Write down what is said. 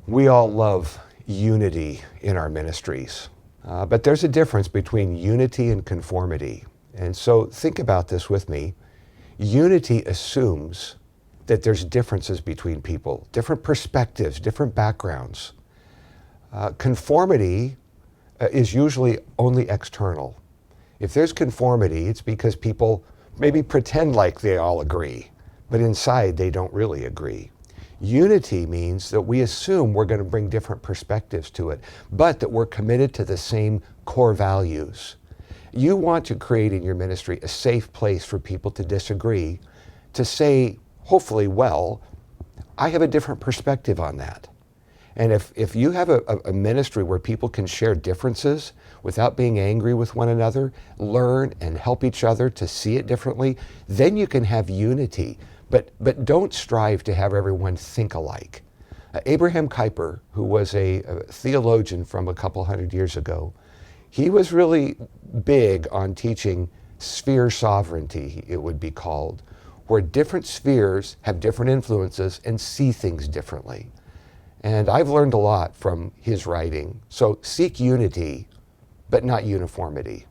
We all love unity in our ministries, but there's a difference between unity and conformity. And so think about this with me. Unity assumes that there's differences between people, different perspectives, different backgrounds. Conformity is usually only external. If there's conformity, it's because people maybe pretend like they all agree, but inside they don't really agree. Unity means that we assume we're going to bring different perspectives to it, but that we're committed to the same core values. You want to create in your ministry a safe place for people to disagree, to say, hopefully, well, I have a different perspective on that. And if you have a ministry where people can share differences without being angry with one another, learn and help each other to see it differently, then you can have unity. But don't strive to have everyone think alike. Abraham Kuyper, who was a theologian from a couple hundred years ago, he was really big on teaching sphere sovereignty, it would be called, where different spheres have different influences and see things differently. And I've learned a lot from his writing. So seek unity, but not uniformity.